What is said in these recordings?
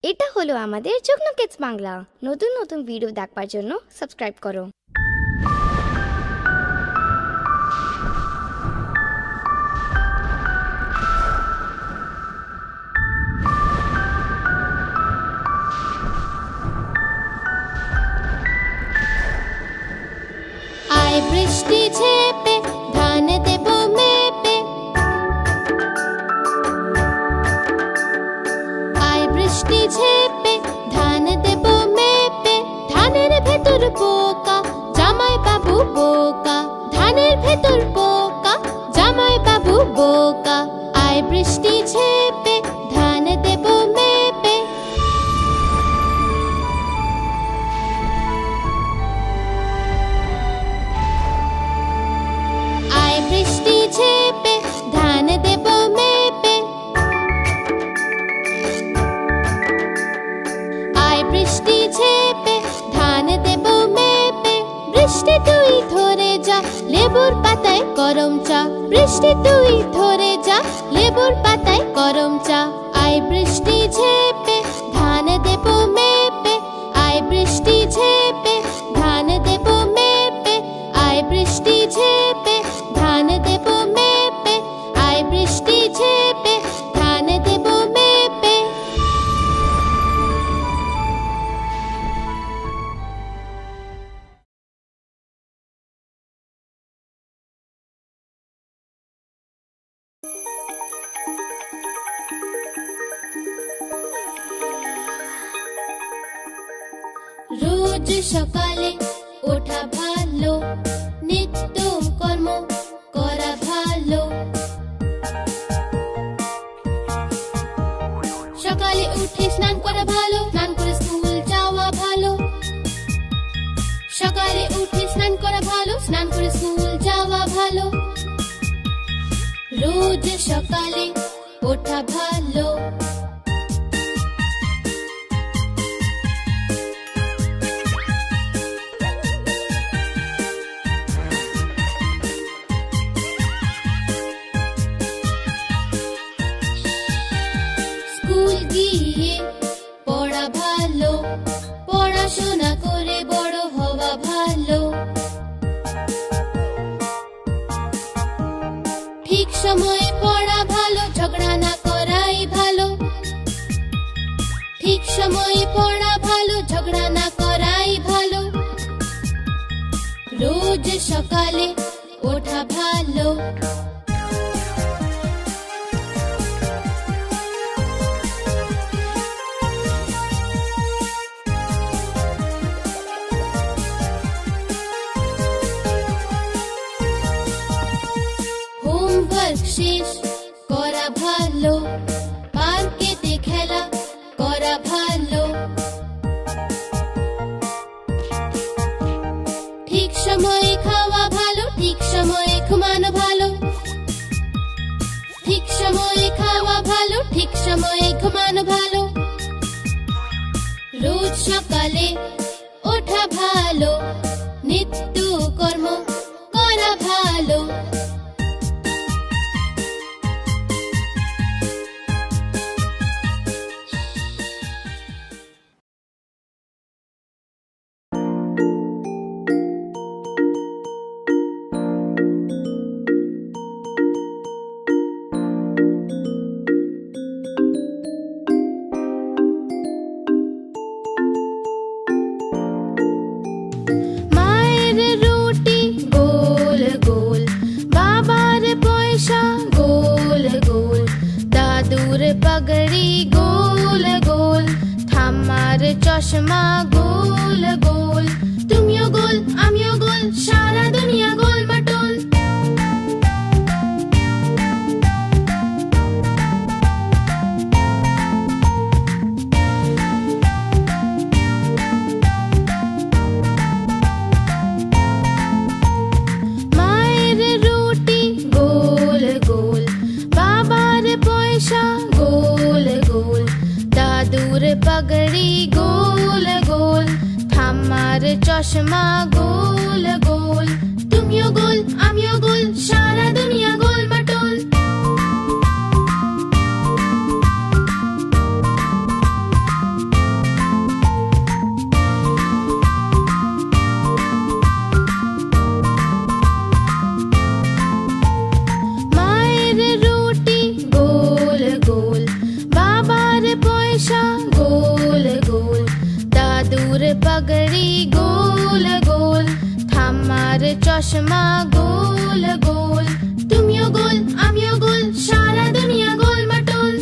এটা হলো আমাদের যুগ্ন কিডস বাংলা। নতুন নতুন ভিডিও দেখবার জন্য সাবস্ক্রাইব করো। আয় বৃষ্টি ঝেপে ধান দেব মেপে, আয় বৃষ্টি ঝেপে ধান দেব মেপে। ধানের ভেতর পোকা জামাই বাবু বোকা, ধানের ভেতর পোকা জামাই বাবু বোকা। আয় বৃষ্টি ঝেপে ধান দেব মেপে। আয় বৃষ্টি ঝেপে ধান দেব মেপে, আয় বৃষ্টি ঝেপে ধান দেব মেপে। বৃষ্টি তুই ধরে যা লেবুর পাতায় গরম চা, বৃষ্টি তুই ধরে যা লেবুর পাতায় গরম চা। আয় বৃষ্টি ঝেপে ধান দেব মেপে, আয় বৃষ্টি ঝেপে ধান দেব মেপে। আয় বৃষ্টি ঝেপে ধান দেব মেপে, আয় বৃষ্টি ঝেপে ধান দেব মেপে। রোজ সকালে ওঠা ভালো, নিত্য কর্ম করা ভালো। সকালে উঠে স্নান করা ভালো, স্নান করে স্কুল যাওয়া ভালো। সকালে উঠে স্নান করা ভালো, স্নান করে স্কুল যাওয়া ভালো। রোজ সকালে ওঠা ভালো। স্কুল গিয়ে পড়া ভালো, পড়াশোনা করে বড় হওয়া ভালো। ঠিক সময়ে পড়া ভালো, ঝগড়া না করাই ভালো। ঠিক সময়ে পড়া ভালো, ঝগড়া না করাই ভালো। রোজ সকালে ওঠা ভালো। হোমওয়ার্ক শেষ করা ভালো, পার্কেতে খেলা করা ভালো। ঠিক সময়ে খাওয়া ভালো, ঠিক সময়ে ঘুমানো ভালো। ঠিক সময়ে খাওয়া ভালো, ঠিক সময়ে ঘুমানো ভালো। রোজ সকালে ওঠা ভালো, নিত্য কর্ম করা ভালো। মায়ের রুটি গোল গোল, বাবার পয়সা গোল গোল। দাদুর পাগড়ি গোল গোল, ঠাম্মার চশমা গোল গোল। তুমিও গোল আমিও গোল, সারা দুনিয়া গোল মাটোল। মায়ের রুটি গোল গোল, বাবার পয়সা গোল গোল। দাদুর পাগড়ি গোল গোল, ঠাম্মার চশমা গোল গোল। তুমিও গোল আমিও গোল, সারা দুনিয়া গোল মাটোল। পয়সা গোল গোল, দাদুর পাগড়ি গোল গোল, ঠাম্মার চশমা গোল গোল, তুমিও গোল আমিও গোল, সারা দুনিয়া গোল মাটোল।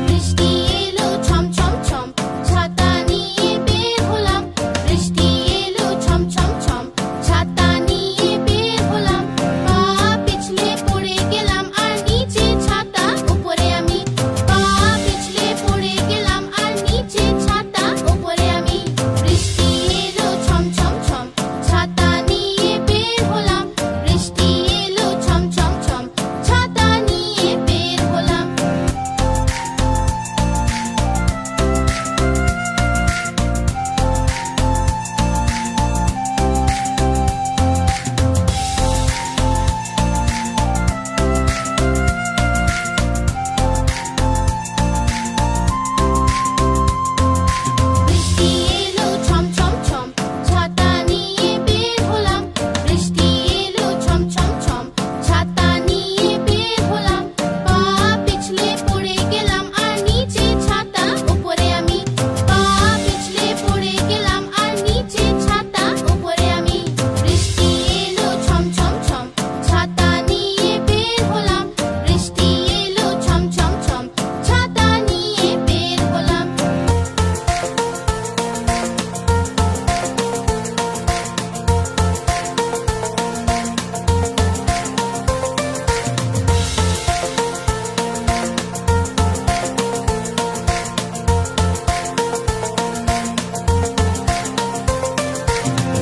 বৃষ্টি এলো ছম ছম ছম, ছাতা নিয়ে বের হলাম। বৃষ্টি এলো ছম ছম ছম, ছাতা নিয়ে বের হলাম। পা পিছলে পড়ে গেলাম আর নিচে ছাতা, উপরে আমি। পা পিছলে পড়ে গেলাম আর নিচে ছাতা, উপরে আমি। বৃষ্টি এলো ছম ছম ছম, ছাতা নিয়ে বের হলাম। বৃষ্টি এলো ছম ছম ছম, ছাতা নিয়ে বের হলাম। বৃষ্টি এলো ছম ছম ছম, ছাতা নিয়ে বের হলাম। বৃষ্টি এলো ছম ছম ছম, ছাতা নিয়ে বের হলাম। পা পিছলে পড়ে গেলাম আর নিচে ছাতা, উপরে আমি। পা পিছলে পড়ে গেলাম আর নিচে ছাতা, উপরে আমি। বৃষ্টি এলো ছম ছম ছম, ছাতা নিয়ে বের হলাম। বৃষ্টি এলো ছম ছম ছম, ছাতা নিয়ে বের হলাম।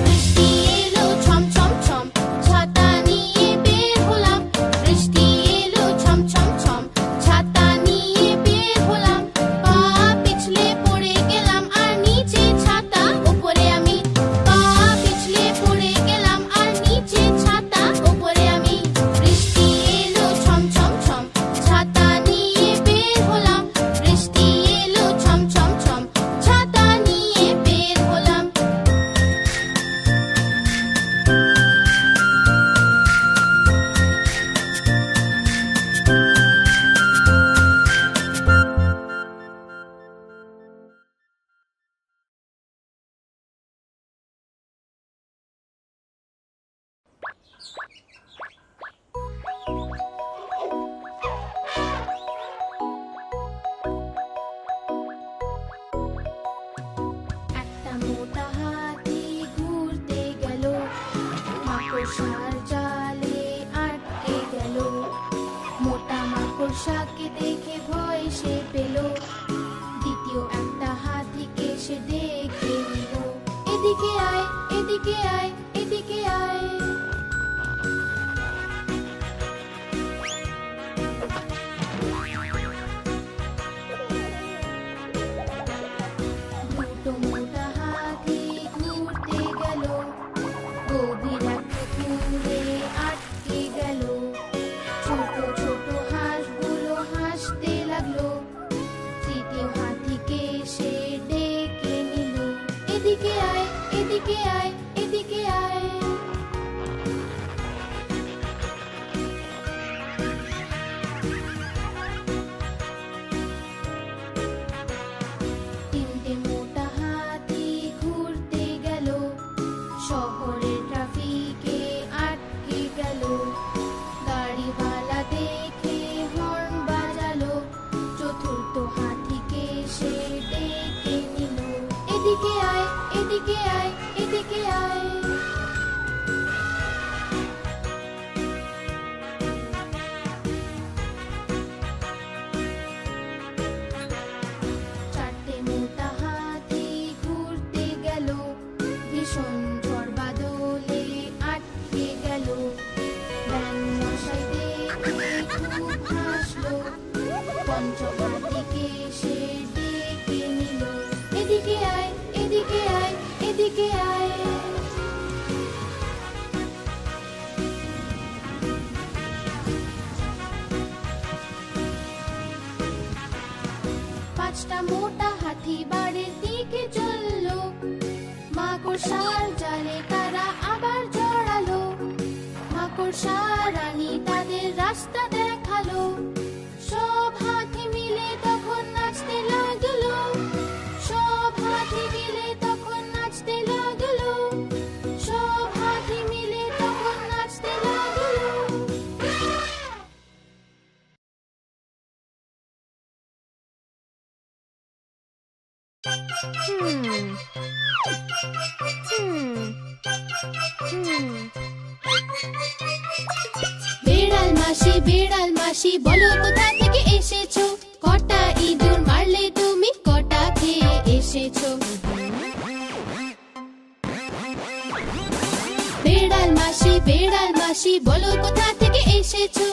বৃষ্টি এলো ছম ছম ছম, ছাতা নিয়ে বের হলাম। বৃষ্টি এলো ছম ছম ছম, ছাতা নিয়ে বের হলাম। পা পিছলে পড়ে গেলাম আর নিচে ছাতা, উপরে আমি। পা পিছলে পড়ে গেলাম আর নিচে ছাতা, উপরে আমি। বৃষ্টি এলো ছম ছম ছম, ছাতা নিয়ে বের হলাম। বৃষ্টি এলো ছম ছম ছম, ছাতা নিয়ে বের হলাম। একটা মোটা হাতি ঘুরতে গেল, মাকড়সার জালে আটকে গেল। মোটা মাকড়সাকে দেখে ভয় সে পেল, দ্বিতীয় একটা হাতিকে সে ডেকে নিল। এদিকে আয় এদিকে আয় এদিকে আয়। দুটো মোটা হাতি ঘুরতে গেল, গভীর একটা পুকুরে আটকে গেল। ছোট ছোট হাঁসগুলো হাসতে লাগলো, তৃতীয় হাতিকে সে ডেকে নিল। এদিকে আয় এদিকে আয় এদিকে আয়। তিনটে মোটা হাতি ঘুরতে গেল, শহরের ট্রাফিকে আটকে গেল। গাড়িওয়ালা দেখে হর্ন বাজালো, চতুর্থ হাতিকে সে ডেকে নিল। এদিকে আয় এদিকে আয় এদিকে আয়। চারটে মোটা হাতি ঘুরতে গেল, ভীষণ ঝড় বাদলে আটকে গেল। ব্যাঙ মশাই দেখে খুব হাসলো, পঞ্চম হাতিকে সে ডেকে নিল। এদিকে আয় এদিকে মাকড়সার জালে তারা আবার জড়ালো। মাকড়সা রানী তাদের রাস্তা দেখালো। সব হাতি মিলে তখন নাচতে লাগলো। সব হাতি মিলে তখন নাচতে লাগলো। সব হাতি মিলে তখন নাচতে লাগলো। বেড়াল মাসি বলো কোথা থেকে এসেছো? কটা ইঁদুর মারলে তুমি, কটা খেয়ে এসেছো? বেড়াল মাসি বলো কোথা থেকে এসেছো?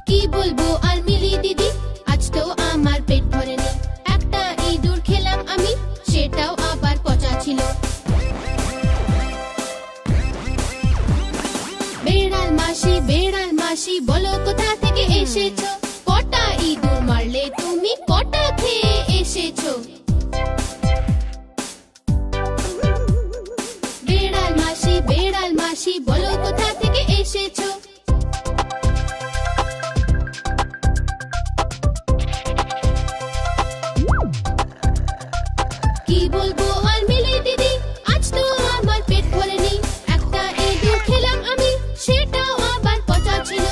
কি বলবো আর মিলি দিদি, আজ তো আমার পেট ভরেনি। একটা ইঁদুর খেলাম আমি, সেটাও আবার পচা ছিল। বেড়াল মাসি বলো কোথা থেকে এসেছো? কটা ইঁদুর মারলে তুমি, কটা খেয়ে এসেছো? বেড়াল মাসি বলো কোথা থেকে এসেছো? কি বলবো আর মিলি দিদি, আজ তো আমার পেট ভরেনি। একটা ইঁদুর খেলাম আমি, সেটাও আবার পচা ছিল।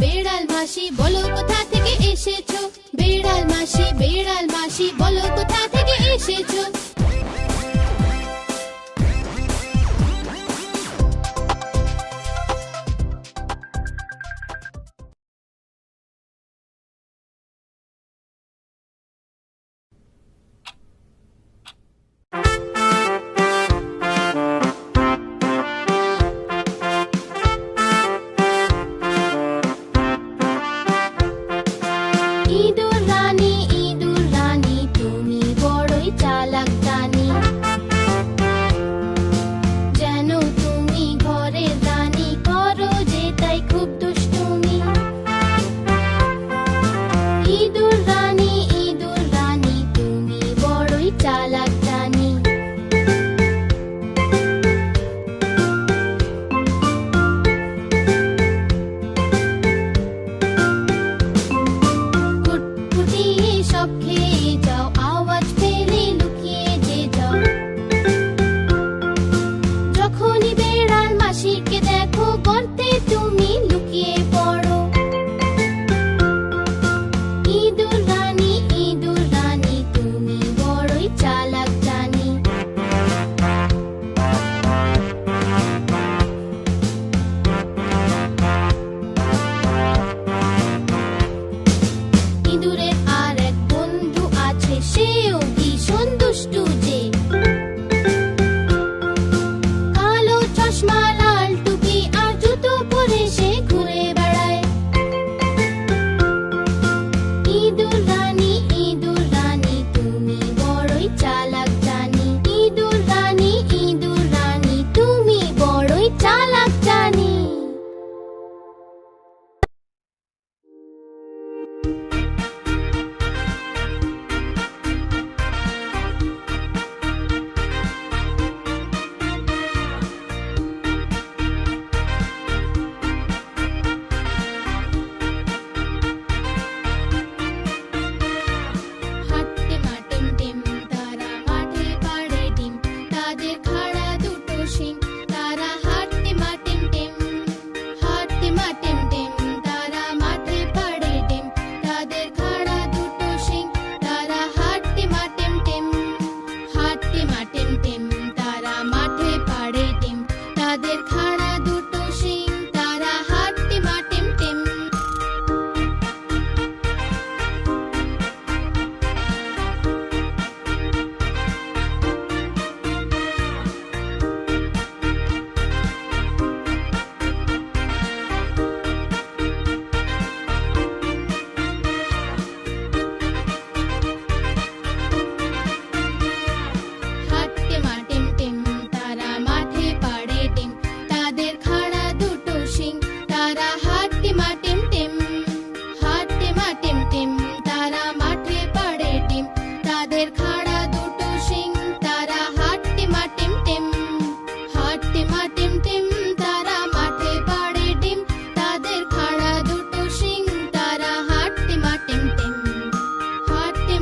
বেড়াল মাসি বলো কোথা থেকে এসেছো? বেড়াল মাসি বলো কোথা থেকে এসেছো? ইঁদুর রানী তুমি বড়ই চালাক জানি। যেন তুমি ঘরের রানী, করো যে তাই খুব দুষ্টুমি। ইঁদুর রানী তুমি বড়ই চালাক জানি। সব খেয়ে যাও, আওয়াজ পেলে লুকিয়ে যে যাও। যখনই বেড়াল মাসিকে দেখো, গর্তে তুমি লুকিয়ে পড়ো। ইঁদুর রানী তুমি বড়ই চালাক জানি। ইঁদুরের আর এক বন্ধু আছে, সেও ভীষণ দুষ্টু যে। কালো চশমা, লাল টুপি আর জুতো পরে সে ঘুরে বেড়ায়। ইঁদুর রানী তুমি বড়ই চালাক জানি। ইঁদুর রানী তুমি বড়ই চালাক জানি।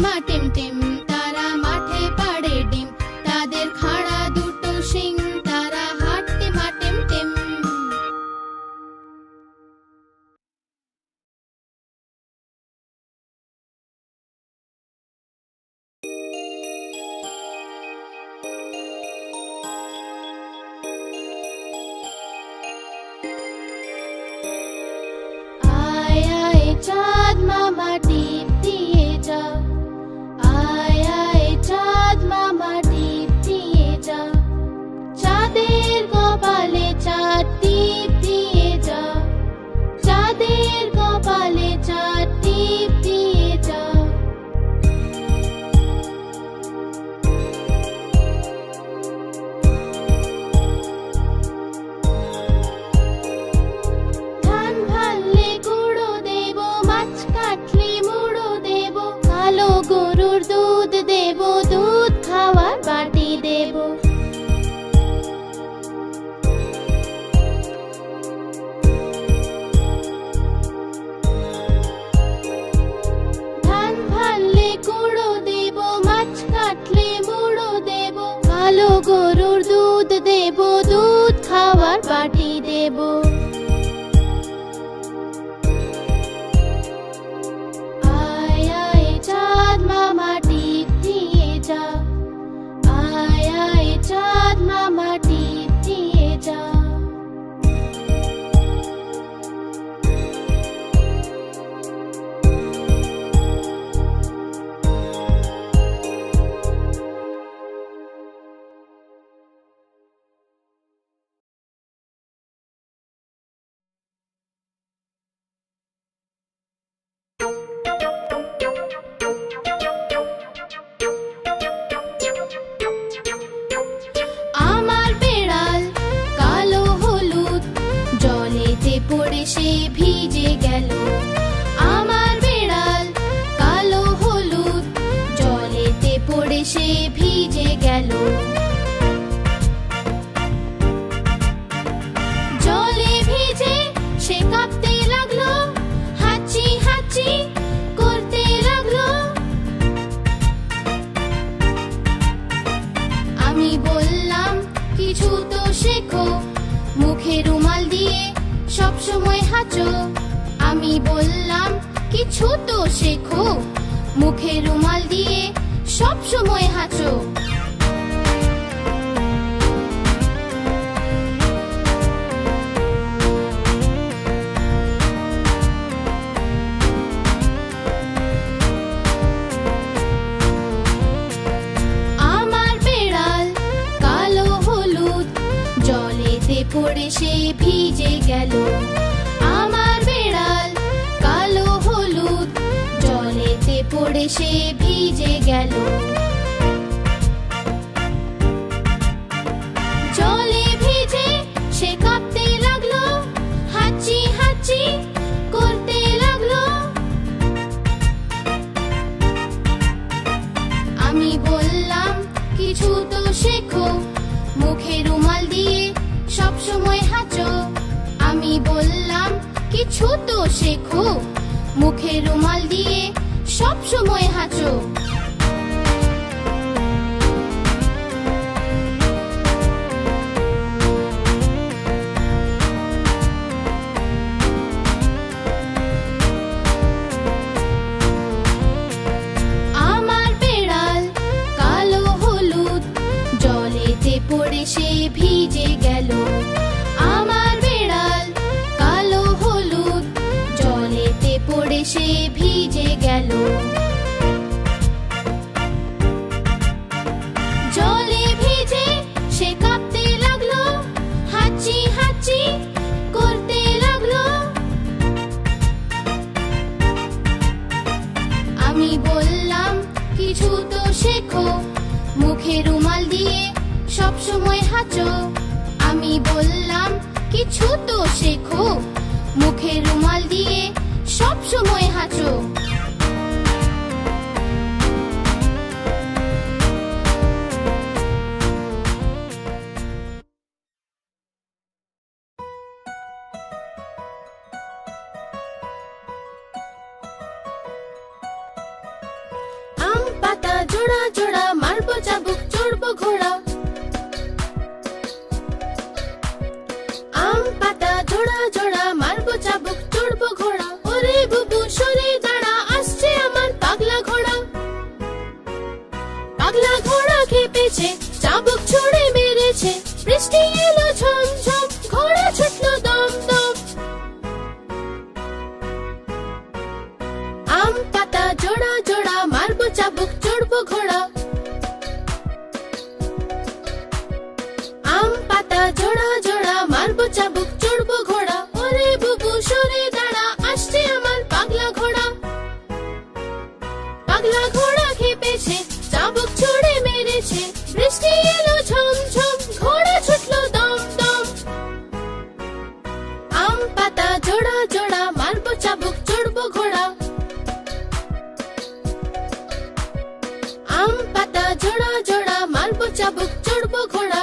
মা টিম টিম, তারা মাঠে পাড়ে ডিম, তাদের খাড়া দুটো শিং, তারা হাঁটতে মা টিম টিম। আয় আয় চাঁদ মামা টিপ দিয়ে যা, আয় আয় চাঁদ মামা টিপ দিয়ে যা, চাঁদের কপালে চাঁদ টিপ দিয়ে যা, চাঁদের কপালে চাঁদ টিপ দিয়ে যা। ধান ভাললে গুঁড়ো দেব, মাছ কাটলে মুড়ো দেব, কালো গরুর দুধ দেব, দুধ খাওয়ার বাটি দেব। ধান ভাললে গুঁড়ো দেব, মাছ কাটলে মুড়ো দেব, কালো গরুর দুধ দেব, দুধ খাওয়ার বাটি দেব। আয় আয় চাঁদ মামা টিপ দিয়ে যা, আয় আয় চাঁদ মামা টিপ দিয়ে যা। আমার বেড়াল কালো হলুদ, জলেতে পড়ে সে ভিজে গেল। আমার বেড়াল কালো হলুদ, জলেতে পড়ে সে ভিজে গেল। জলে ভিজে সে কাঁপতে লাগলো, হাঁচি হাঁচি করতে লাগলো। আমি বললাম কিছু তো শেখো, মুখে রুমাল দিয়ে সব সময় হাঁচো। আমি বললাম কিছু তো শেখো, মুখে রুমাল দিয়ে সব সময় হাঁচো। আমার বেড়াল কালো হলুদ, জলেতে পড়ে সে ভিজে গেল। আমার বেড়াল কালো হলুদ, জলেতে পড়ে সে ভিজে গেল। জলে ভিজে সে কাঁপতে লাগলো, হাঁচি হাঁচি করতে লাগলো। আমি বললাম কিছু তো শেখো, মুখে রুমাল দিয়ে সব সময় হাঁচো। আমি বললাম কিছু তো শেখো, মুখে রুমাল দিয়ে সব সময় হাঁচো। আমার বেড়াল কালো হলুদ, জলেতে পড়ে সে ভিজে গেল। আমার বেড়াল কালো হলুদ, জলেতে পড়ে সে ভিজে গেল। জলে ভিজে সে কাঁপতে লাগলো, হাঁচি হাঁচি করতে লাগলো। আমি বললাম কিছু তো শেখো, মুখে রুমাল দিয়ে সব সময় হাঁচো। আমি বললাম কিছু তো শেখো, মুখে রুমাল দিয়ে সব সময় হাঁচো। জোড়া জোড়া মারবো চাবুক চড়বো ঘোড়া আম পাতা জোড়া জোড়া মারবো চাবুক চড়বো ঘোড়া ওরে বুবু সরে দাঁড়া আসছে আমার পাগলা ঘোড়া পাগলা ঘোড়া খেপেছে চাবুক ছুড়ে মেরেছে বৃষ্টি এলো ঝম ঝম ঘোড়া ছুটলো দম দম আম পাতা জোড়া জোড়া মারবো চাবুক চড়বো ঘোড়া আম পাতা জোড়া জোড়া মারবো চাবুক চড়বো ঘোড়া ওরে বুবু সরে দাঁড়া আসছে আমার পাগলা ঘোড়া পাগলা ঘোড়া খেপেছে চাবুক ছুড়ে মেরেছে বৃষ্টি এলো ঝম ঝম ঘোড়া ছুটলো দম দম আম পাতা জোড়া জোড়া মারবো চাবুক চড়বো ঘোড়া আম পাতা জোড়া জোড়া মারবো চাবুক চড়বো ঘোড়া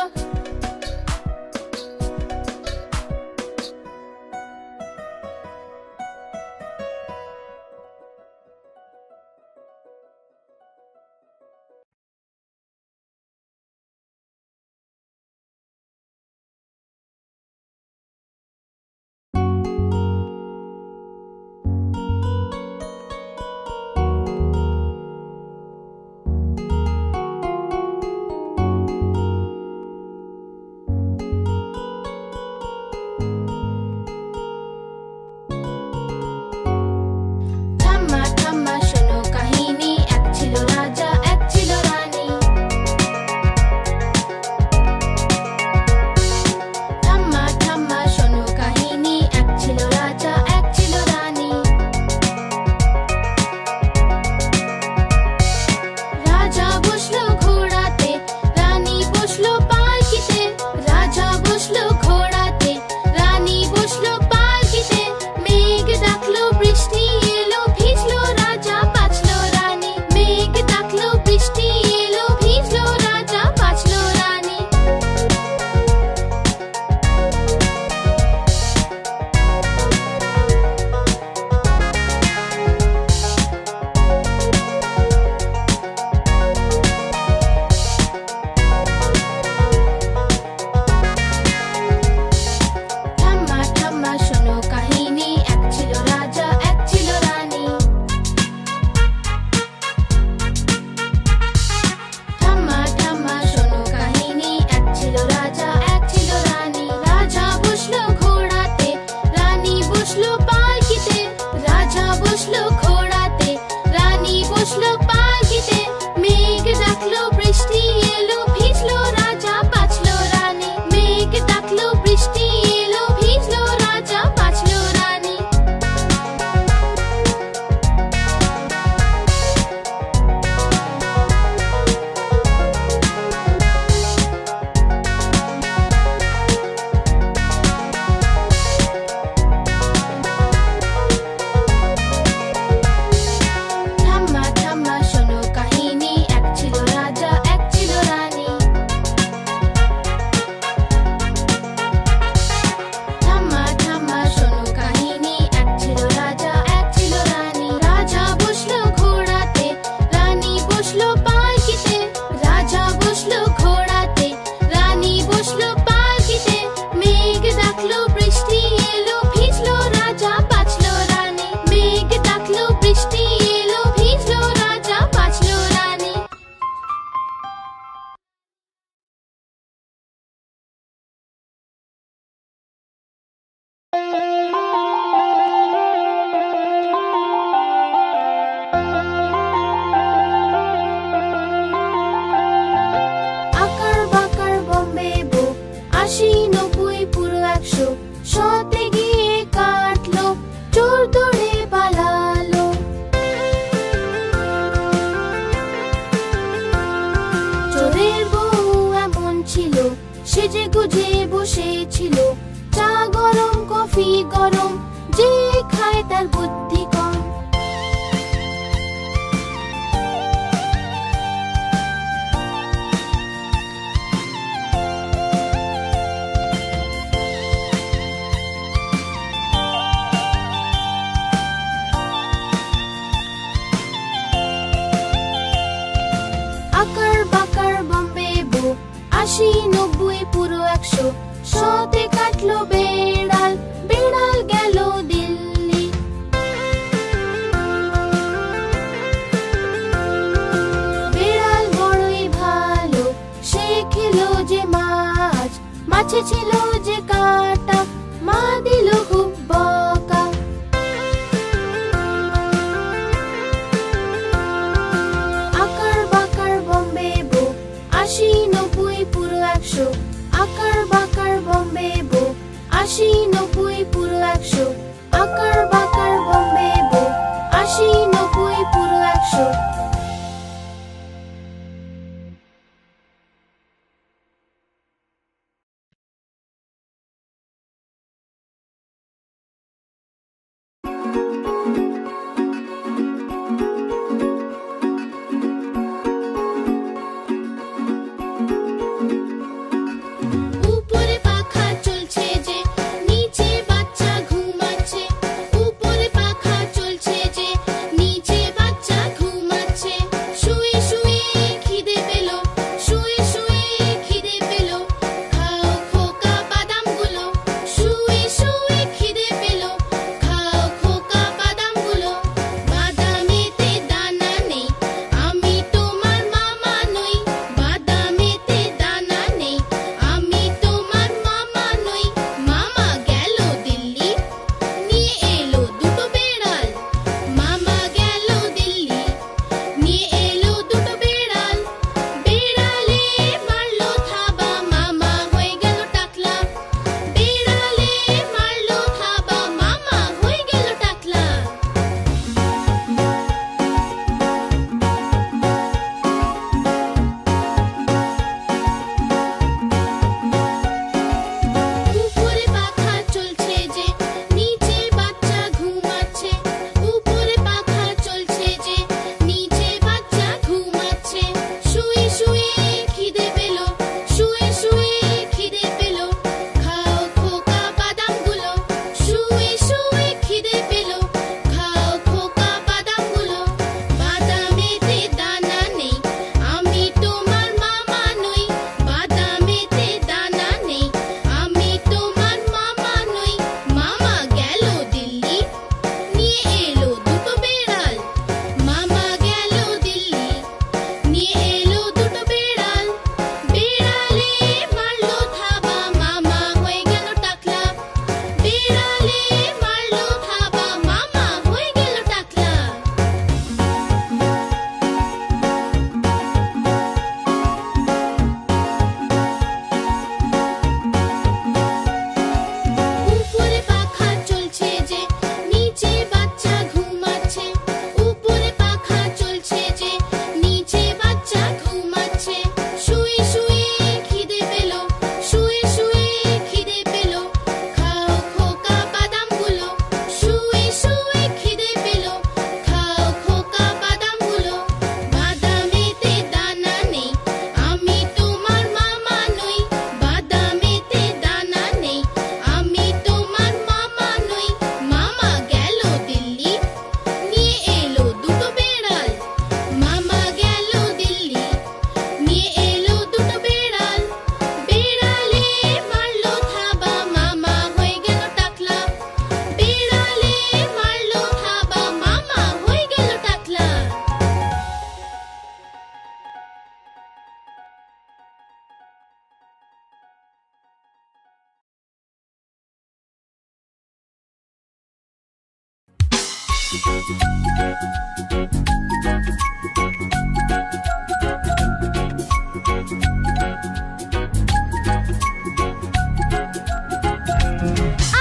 আকার বাকার বম্বে বো, ৮০, ৯০, পুরো ১০০। শতে কাটলো বেড়াল, বেড়াল গেল দিল্লি। বেড়াল বড়ই ভালো, সে খেলো যে মাছ, মাছে ছিল যে কাঁটা, মা দিল খুব বকা। আকার বাকার বম্বে বো, ৮০, ৯০, পুরো ১০০। আকার বাকার বম্বে বো, ৮০, ৯০, পুরো ১০০। আকার বাকার বম্বে বো, ৮০, ৯০, পুরো ১০০। উপরে পাখা চলছে যে, নিচে বাচ্চা ঘুমাচ্ছে। উপরে পাখা চলছে যে, নিচে বাচ্চা ঘুমাচ্ছে। শুয়ে শুয়ে খিদে পেল, শুয়ে শুয়ে খিদে পেল, খাও খোকা বাদামগুলো। শুয়ে শুয়ে খিদে পেল, খাও খোকা বাদামগুলো। বাদামেতে দানা নেই, আমি তোমার মামা নই। বাদামেতে দানা নেই, আমি তোমার মামা নই। মামা গেল দিল্লি, নিয়ে এলো দুটো বেড়াল। মামা গেল দিল্লি, নিয়ে এলো দুটো বেড়াল। বেড়ালে মারলো থাবা, মামা হয়ে গেল টাকলা। বেড়ালে মারলো থাবা, মামা হয়ে গেল টাকলা। উপরে পাখা চলছে যে, নিচে বাচ্চা ঘুমাচ্ছে। উপরে পাখা চলছে যে, নিচে বাচ্চা ঘুমাচ্ছে। শুয়ে শুয়ে খিদে পেল, শুয়ে শুয়ে খিদে পেল, খাও খোকা বাদামগুলো। শুয়ে শুয়ে খিদে পেল, খাও খোকা বাদামগুলো। বাদামেতে দানা নেই, আমি তোমার মামা নই। বাদামেতে দানা নেই, আমি তোমার মামা নই। মামা গেল দিল্লি, নিয়ে এলো দুটো বেড়াল। মামা গেল দিল্লি, নিয়ে এলো দুটো বেড়াল। বেড়ালে মারলো থাবা, মামা হয়ে গেল টাকলা। বেড়ালে মারলো থাবা, মামা হয়ে গেল টাকলা। উপরে পাখা চলছে যে, নিচে বাচ্চা ঘুমাচ্ছে। উপরে পাখা চলছে যে, নিচে বাচ্চা ঘুমাচ্ছে। শুয়ে শুয়ে খিদে পেল, শুয়ে শুয়ে খিদে পেল, খাও খোকা বাদামগুলো। শুয়ে শুয়ে খিদে পেল, খাও খোকা বাদামগুলো। বাদামেতে দানা নেই, আমি তোমার মামা নই। বাদামেতে দানা নেই, আমি তোমার মামা নই। মামা গেল দিল্লি, নিয়ে এলো দুটো বেড়াল। মামা গেল দিল্লি, নিয়ে এলো দুটো বেড়াল। বেড়ালে মারলো থাবা, মামা হয়ে গেল টাকলা। বেড়ালে মারলো থাবা, মামা হয়ে গেল টাকলা।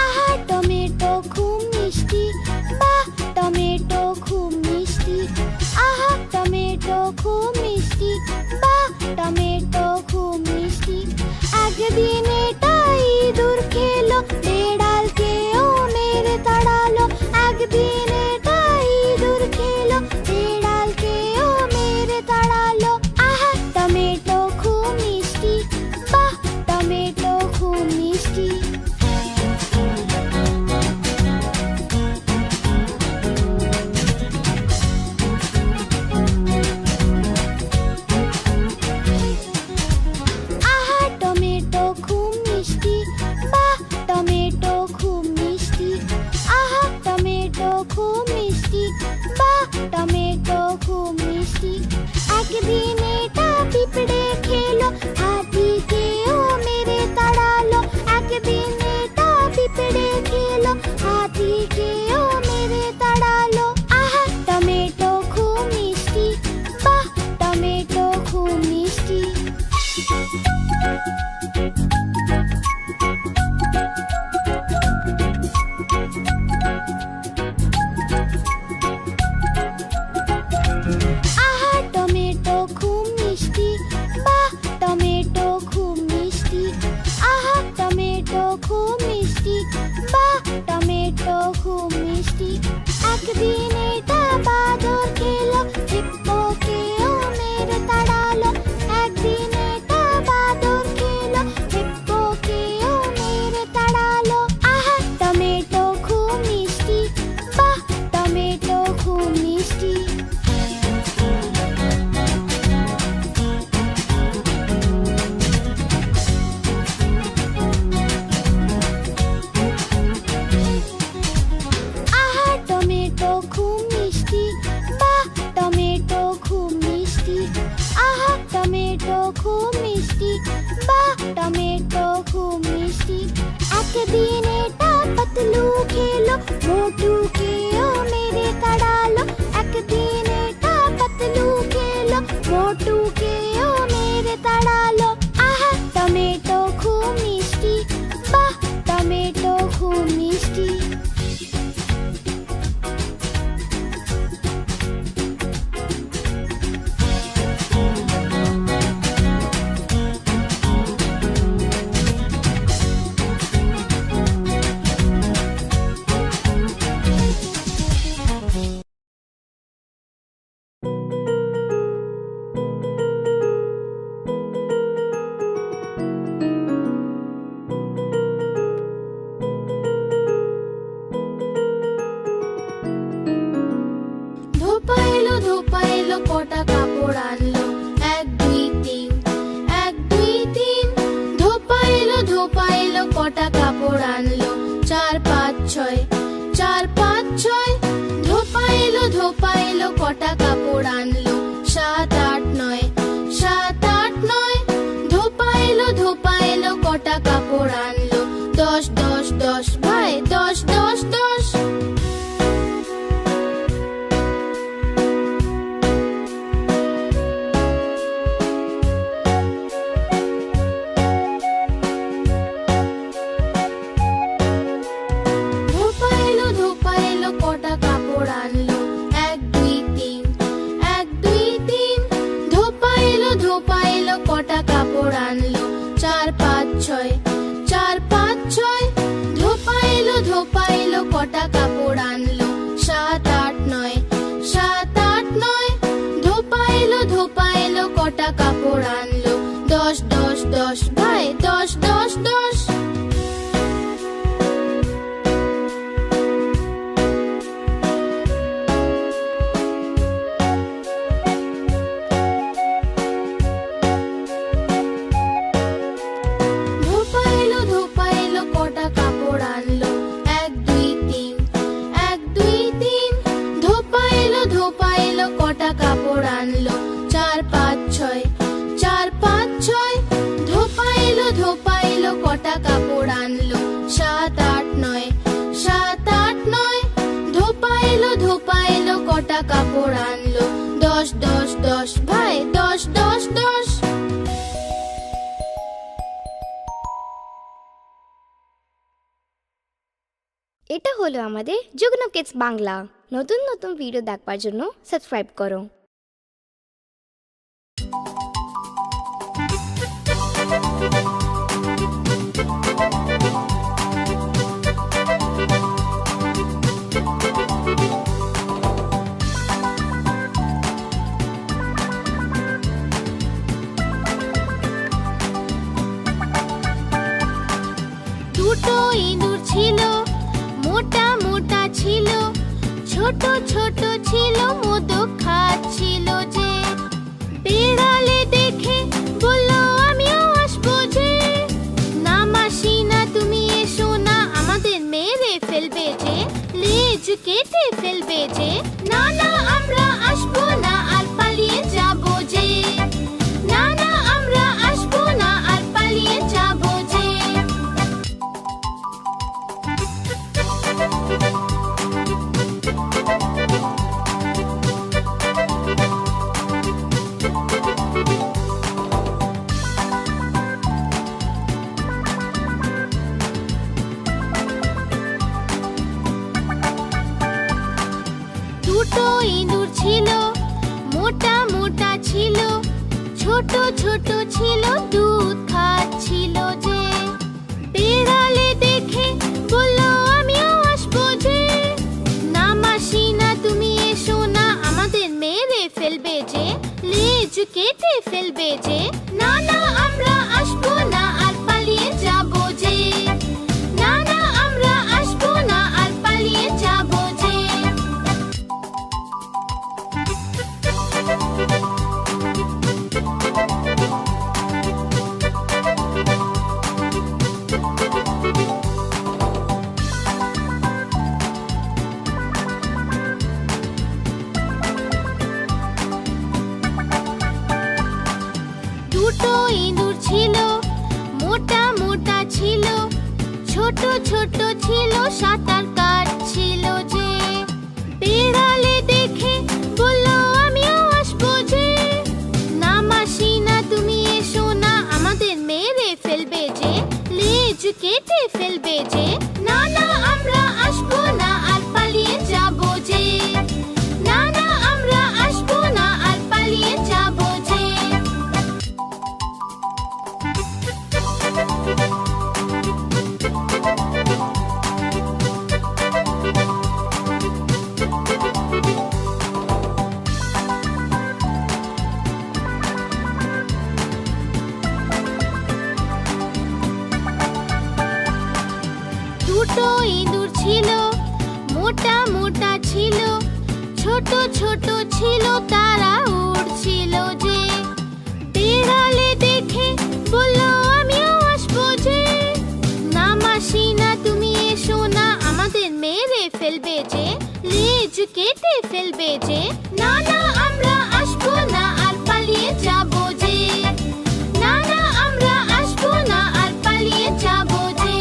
আহা টমেটো খুব মিষ্টি, বাহ টমেটো খুব মিষ্টি। আহা টমেটো খুব মিষ্টি, বাহ টমেটো খুব মিষ্টি। একদিন এটা ইঁদুর খেলো, বেড়ালকেও মেরে তাড়ালো। একদিন এটা ইঁদুর খেলো, বেড়াল दिन एटा पतलू खेलो मोटू के ओ मेरे तड़ालो एक दिन एटा पतलू खेलो मोटू के ओ मेरे तड़ालो आहा टमेटो खूब मिष्टी बाह टमेटो खूब मिष्टी ধোপা এলো কটা কাপড় আনলো এক দুই তিন এক দুই তিন ধোপা এলো কটা কাপড় আনলো চার পাঁচ ছয় ধোপা এলো কটা কাপড় আনলো সাত আট নয় ধোপা এলো কটা কাপড় আনলো দশ দশ দশ ভাই দশ দশ দশ কটা কাপড় আনলো চার পাঁচ ছয় ধোপা এলো কটা কাপড় আনলো সাত আট নয় ধোপা এলো কটা কাপড় আনলো দশ দশ দশ ভাই দশ দশ দশ কাপড় আনলো চার পাঁচ ছয় ধোপা এলো কটা কাপড় আনলো সাত আট নয় ধোপা এলো কটা কাপড় আনলো দশ দশ দশ ভাই দশ দশ দশ এটা হলো আমাদের যুগ্ন কিডস বাংলা নতুন নতুন ভিডিও দেখবার জন্য সাবস্ক্রাইব করো দুটো ইঁদুর ছিল মোটা মোটা ছিল ছোট ছোট ছিল মোদক খাচ্ছিল যে বিড়ালে দেখে বললো আমিও আসবো যে না মাসি না তুমি এসো না আমাদের মেরে ফেলবে যে লেজ কেটে ফেলবে যে না না আমরা আসবো না আর পালিয়ে যাবো যে না না আমরা আসবো না আর পালিয়ে যাবো যে দুটো ইঁদুর ছিল মোটা মোটা ছিল ছোট ছোট ছিল দুধ খাচ্ছিল যে বিড়ালে দেখে বললো আমিও আসবো যে না মাসি না তুমি এসো না আমাদের মেরে ফেলবে যে লেজ কেটে ফেলবে যে না না আমরা আসবো না আর পালিয়ে যাবো যে না না আমরা আসবো না আর পালিয়ে যাবো যে দুটো ছোট ছোট ছিল সাঁতার কাটছিল যে বেড়ালে দেখে বলল আমিও আসবো যে না মাসি না তুমি এসো না আমাদের মেরে ফেলবে যে লেজ কেটে ফেলবে যে না না আমরা আসবো না আর পালিয়ে যাবো যে না না আমরা আসবো না আর পালিয়ে যাবো যে দুটো ইঁদুর ছিল মোটা মোটা ছিল ছোট ছোট ছিল তারা উড়ছিল যে বেড়ালে দেখে বলল আমিও আসবো যে না মাসি না তুমি এসো না আমাদের মেরে ফেলবে যে লেজ কেটে ফেলবে যে না না আমরা আসবো না আর পালিয়ে যাবো যে না না আমরা আসবো না আর পালিয়ে যাবো যে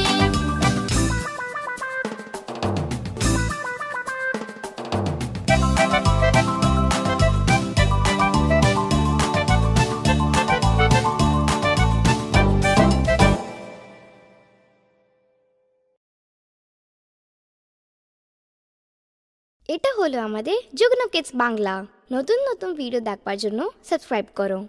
এটা হলো আমাদের যুগ্ন কিডস বাংলা। নতুন নতুন ভিডিও দেখবার জন্য সাবস্ক্রাইব করো।